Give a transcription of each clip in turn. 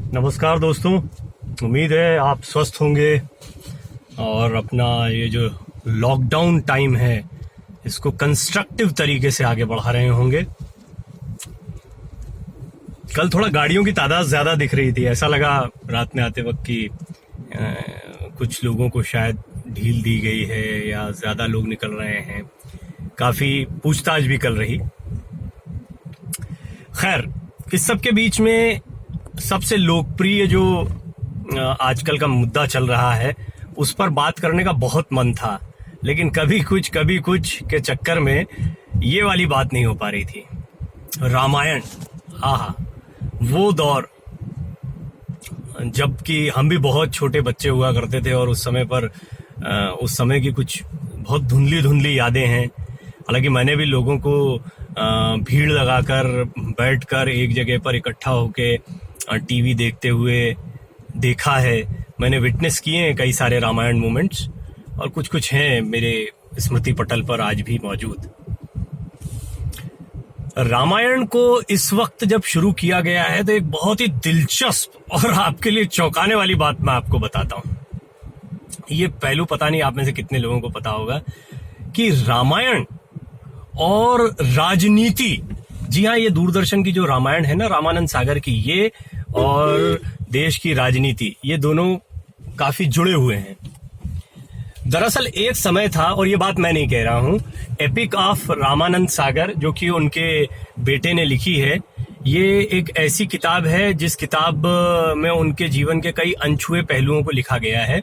नमस्कार दोस्तों, उम्मीद है आप स्वस्थ होंगे और अपना ये जो लॉकडाउन टाइम है इसको कंस्ट्रक्टिव तरीके से आगे बढ़ा रहे होंगे। कल थोड़ा गाड़ियों की तादाद ज़्यादा दिख रही थी, ऐसा लगा रात में आते वक्त कि कुछ लोगों को शायद ढील दी गई है या ज़्यादा लोग निकल रहे हैं। काफ़ी पूछताछ भी कल रही। खैर, इस सब के बीच में सबसे लोकप्रिय जो आजकल का मुद्दा चल रहा है उस पर बात करने का बहुत मन था, लेकिन कभी कुछ के चक्कर में ये वाली बात नहीं हो पा रही थी। रामायण, आहा, वो दौर जबकि हम भी बहुत छोटे बच्चे हुआ करते थे और उस समय की कुछ बहुत धुंधली यादें हैं। हालांकि मैंने भी लोगों को भीड़ लगाकर बैठकर एक जगह पर इकट्ठा होके टीवी देखते हुए देखा है। मैंने विटनेस किए हैं कई सारे रामायण मोमेंट्स और कुछ हैं मेरे स्मृति पटल पर आज भी मौजूद। रामायण को इस वक्त जब शुरू किया गया है तो एक बहुत ही दिलचस्प और आपके लिए चौंकाने वाली बात मैं आपको बताता हूं। ये पहलू पता नहीं आप में से कितने लोगों को पता होगा कि रामायण और राजनीति, जी हाँ, ये दूरदर्शन की जो रामायण है ना, रामानंद सागर की, ये और देश की राजनीति, ये दोनों काफी जुड़े हुए हैं। दरअसल एक समय था, और ये बात मैं नहीं कह रहा हूं, एपिक ऑफ रामानंद सागर जो कि उनके बेटे ने लिखी है, ये एक ऐसी किताब है जिस किताब में उनके जीवन के कई अनछुए पहलुओं को लिखा गया है।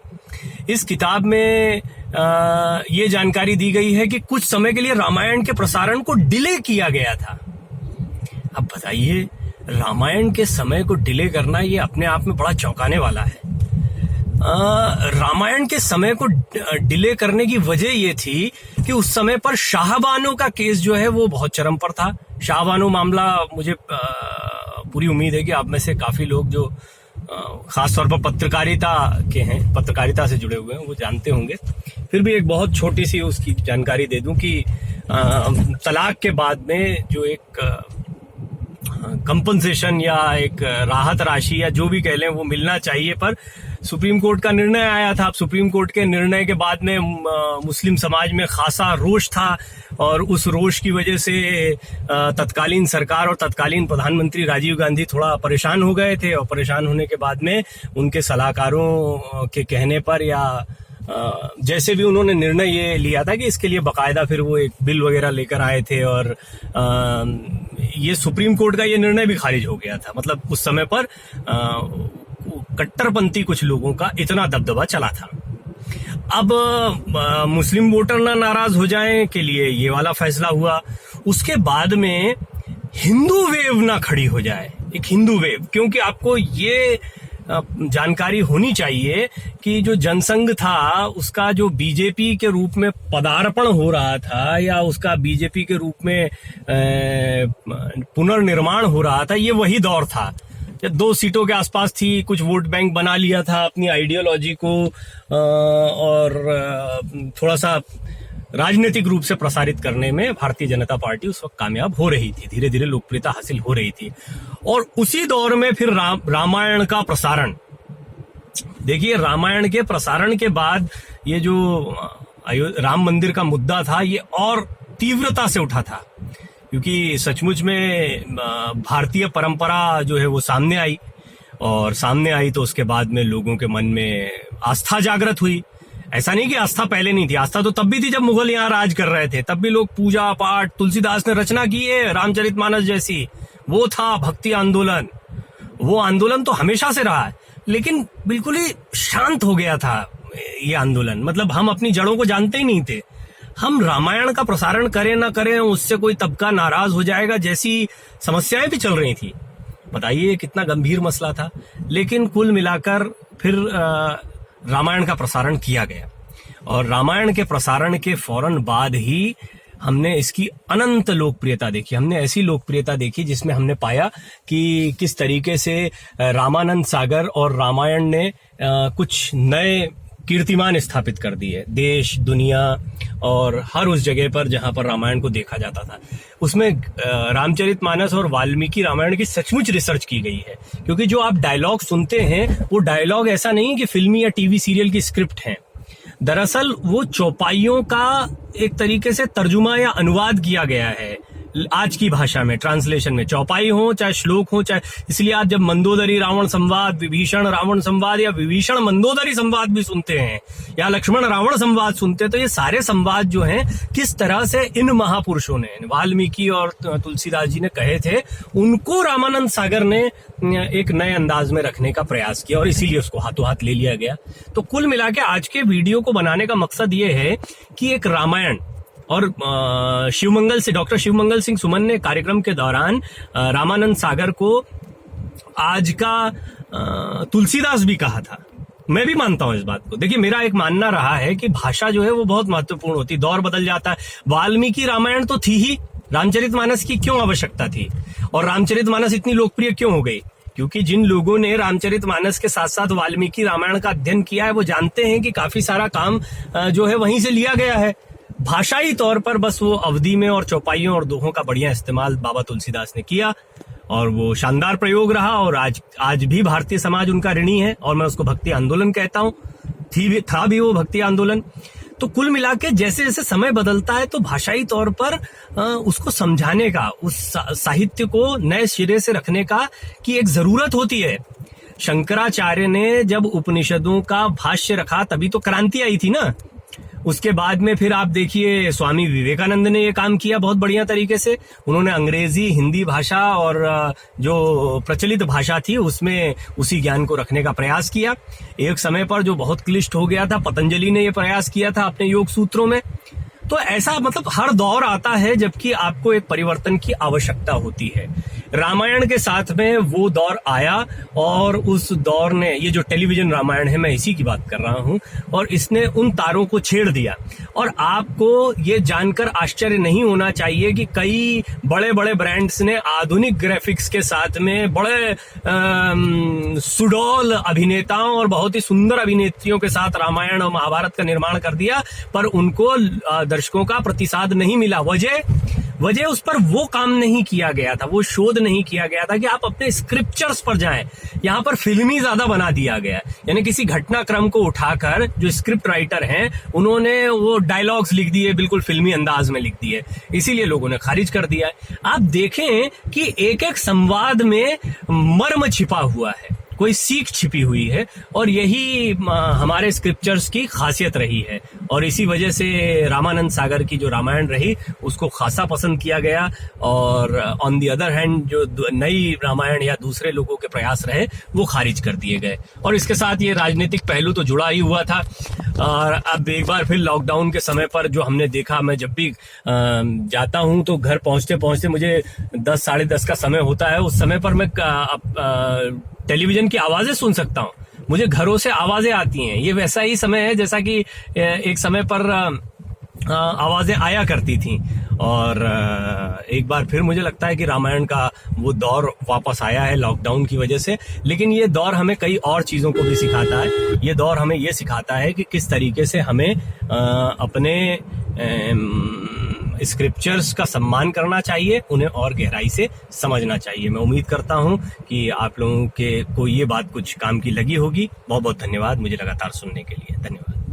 इस किताब में ये जानकारी दी गई है कि कुछ समय के लिए रामायण के प्रसारण को डिले किया गया था। अब बताइए, रामायण के समय को डिले करना ये अपने आप में बड़ा चौंकाने वाला है। रामायण के समय को डिले करने की वजह ये थी कि उस समय पर शाहबानो का केस जो है वो बहुत चरम पर था। शाहबानो मामला, मुझे पूरी उम्मीद है कि आप में से काफी लोग जो खासतौर पर पत्रकारिता के हैं, पत्रकारिता से जुड़े हुए हैं, वो जानते होंगे। फिर भी एक बहुत छोटी सी उसकी जानकारी दे दूं कि तलाक के बाद में जो एक कंपनसेशन या एक राहत राशि या जो भी कह लें वो मिलना चाहिए, पर सुप्रीम कोर्ट का निर्णय आया था। अब सुप्रीम कोर्ट के निर्णय के बाद में मुस्लिम समाज में खासा रोष था और उस रोष की वजह से तत्कालीन सरकार और तत्कालीन प्रधानमंत्री राजीव गांधी थोड़ा परेशान हो गए थे और परेशान होने के बाद में उनके सलाहकारों के कहने पर या जैसे भी उन्होंने निर्णय ये लिया था कि इसके लिए बकायदा फिर वो एक बिल वगैरह लेकर आए थे और ये सुप्रीम कोर्ट का ये निर्णय भी खारिज हो गया था। मतलब उस समय पर कट्टरपंथी कुछ लोगों का इतना दबदबा चला था। अब मुस्लिम वोटर ना नाराज हो जाएं के लिए ये वाला फैसला हुआ। उसके बाद में हिंदू वेव ना खड़ी हो जाए, एक हिंदू वेव, क्योंकि आपको ये जानकारी होनी चाहिए कि जो जनसंघ था उसका जो बीजेपी के रूप में पदार्पण हो रहा था या उसका बीजेपी के रूप में पुनर्निर्माण हो रहा था, ये वही दौर था जब 2 सीटों के आसपास थी, कुछ वोट बैंक बना लिया था अपनी आइडियोलॉजी को और थोड़ा सा राजनीतिक रूप से प्रसारित करने में भारतीय जनता पार्टी उस वक्त कामयाब हो रही थी, धीरे धीरे लोकप्रियता हासिल हो रही थी। और उसी दौर में फिर रामायण का प्रसारण, देखिए रामायण के प्रसारण के बाद ये जो राम मंदिर का मुद्दा था ये और तीव्रता से उठा था, क्योंकि सचमुच में भारतीय परंपरा जो है वो सामने आई और सामने आई तो उसके बाद में लोगों के मन में आस्था जागृत हुई। ऐसा नहीं कि आस्था पहले नहीं थी, आस्था तो तब भी थी जब मुगल यहाँ राज कर रहे थे, तब भी लोग पूजा पाठ, तुलसीदास ने रचना की है रामचरितमानस जैसी, वो था भक्ति आंदोलन। वो आंदोलन तो हमेशा से रहा है, लेकिन बिल्कुल ही शांत हो गया था ये आंदोलन। मतलब हम अपनी जड़ों को जानते ही नहीं थे। हम रामायण का प्रसारण करें ना करें उससे कोई तबका नाराज हो जाएगा जैसी समस्याएं भी चल रही थी। बताइए कितना गंभीर मसला था। लेकिन कुल मिलाकर फिर रामायण का प्रसारण किया गया और रामायण के प्रसारण के फौरन बाद ही हमने इसकी अनंत लोकप्रियता देखी। हमने ऐसी लोकप्रियता देखी जिसमें हमने पाया कि किस तरीके से रामानंद सागर और रामायण ने कुछ नए कीर्तिमान स्थापित कर दी है देश दुनिया और हर उस जगह पर जहां पर रामायण को देखा जाता था। उसमें रामचरितमानस और वाल्मीकि रामायण की सचमुच रिसर्च की गई है, क्योंकि जो आप डायलॉग सुनते हैं वो डायलॉग ऐसा नहीं कि फिल्मी या टीवी सीरियल की स्क्रिप्ट है। दरअसल वो चौपाइयों का एक तरीके से तर्जुमा या अनुवाद किया गया है आज की भाषा में, ट्रांसलेशन में। चौपाई हो चाहे श्लोक हो चाहे, इसलिए आप जब मंदोदरी रावण संवाद, विभीषण रावण संवाद या विभीषण मंदोदरी संवाद भी सुनते हैं या लक्ष्मण रावण संवाद सुनते हैं, तो ये सारे संवाद जो हैं किस तरह से इन महापुरुषों ने, वाल्मीकि और तुलसीदास जी ने कहे थे, उनको रामानंद सागर ने एक नए अंदाज में रखने का प्रयास किया और इसीलिए उसको हाथों हाथ ले लिया गया। तो कुल मिला के आज के वीडियो को बनाने का मकसद ये है कि एक रामायण और शिवमंगल से डॉक्टर शिवमंगल सिंह सुमन ने कार्यक्रम के दौरान रामानंद सागर को आज का तुलसीदास भी कहा था। मैं भी मानता हूं इस बात को। देखिए, मेरा एक मानना रहा है कि भाषा जो है वो बहुत महत्वपूर्ण होती है, दौर बदल जाता है। वाल्मीकि रामायण तो थी ही, रामचरितमानस की क्यों आवश्यकता थी? और रामचरितमानस इतनी लोकप्रिय क्यों हो गई? क्योंकि जिन लोगों ने रामचरितमानस के साथ साथ वाल्मीकि रामायण का अध्ययन किया है वो जानते हैं कि काफी सारा काम जो है वहीं से लिया गया है। भाषाई तौर पर बस वो अवधि में और चौपाइयों और दोहों का बढ़िया इस्तेमाल बाबा तुलसीदास ने किया और वो शानदार प्रयोग रहा। और आज भी भारतीय समाज उनका ऋणी है और मैं उसको भक्ति आंदोलन कहता हूँ। था भी वो भक्ति आंदोलन। तो कुल मिला के जैसे जैसे समय बदलता है तो भाषाई तौर पर उसको समझाने का, उस साहित्य को नए सिरे से रखने का की एक जरूरत होती है। शंकराचार्य ने जब उपनिषदों का भाष्य रखा तभी तो क्रांति आई थी ना। उसके बाद में फिर आप देखिए स्वामी विवेकानंद ने ये काम किया बहुत बढ़िया तरीके से। उन्होंने अंग्रेजी, हिंदी भाषा और जो प्रचलित भाषा थी उसमें उसी ज्ञान को रखने का प्रयास किया। एक समय पर जो बहुत क्लिष्ट हो गया था, पतंजलि ने ये प्रयास किया था अपने योग सूत्रों में। तो ऐसा मतलब हर दौर आता है जबकि आपको एक परिवर्तन की आवश्यकता होती है। रामायण के साथ में वो दौर आया और उस दौर ने, ये जो टेलीविजन रामायण है मैं इसी की बात कर रहा हूं, और इसने उन तारों को छेड़ दिया। और आपको ये जानकर आश्चर्य नहीं होना चाहिए कि कई बड़े बड़े ब्रांड्स ने आधुनिक ग्राफिक्स के साथ में बड़े सुडौल अभिनेताओं और बहुत ही सुंदर अभिनेत्रियों के साथ रामायण और महाभारत का निर्माण कर दिया, पर उनको दर्शकों का प्रतिसाद नहीं मिला। वजह उस पर वो काम नहीं किया गया था, वो शोध नहीं किया गया था कि आप अपने स्क्रिप्चर्स पर जाएं। यहाँ पर फिल्मी ज्यादा बना दिया गया, यानी किसी घटनाक्रम को उठाकर जो स्क्रिप्ट राइटर हैं उन्होंने वो डायलॉग्स लिख दिए, बिल्कुल फिल्मी अंदाज में लिख दिए, इसीलिए लोगों ने खारिज कर दिया है। आप देखें कि एक एक संवाद में मर्म छिपा हुआ है, कोई सीख छिपी हुई है, और यही हमारे स्क्रिप्चर्स की खासियत रही है। और इसी वजह से रामानंद सागर की जो रामायण रही उसको खासा पसंद किया गया। और ऑन दी अदर हैंड जो नई रामायण या दूसरे लोगों के प्रयास रहे वो खारिज कर दिए गए। और इसके साथ ये राजनीतिक पहलू तो जुड़ा ही हुआ था। और अब एक बार फिर लॉकडाउन के समय पर जो हमने देखा, मैं जब भी जाता हूं तो घर पहुंचते पहुंचते मुझे 10 साढ़े 10 का समय होता है। उस समय पर मैं टेलीविजन की आवाजें सुन सकता हूँ, मुझे घरों से आवाजें आती हैं। ये वैसा ही समय है जैसा कि एक समय पर आवाजें आया करती थी। और एक बार फिर मुझे लगता है कि रामायण का वो दौर वापस आया है लॉकडाउन की वजह से। लेकिन ये दौर हमें कई और चीजों को भी सिखाता है। ये दौर हमें ये सिखाता है कि किस तरीके से हमें अपने स्क्रिप्चर्स का सम्मान करना चाहिए, उन्हें और गहराई से समझना चाहिए। मैं उम्मीद करता हूं कि आप लोगों के को ये बात कुछ काम की लगी होगी। बहुत बहुत धन्यवाद मुझे लगातार सुनने के लिए। धन्यवाद।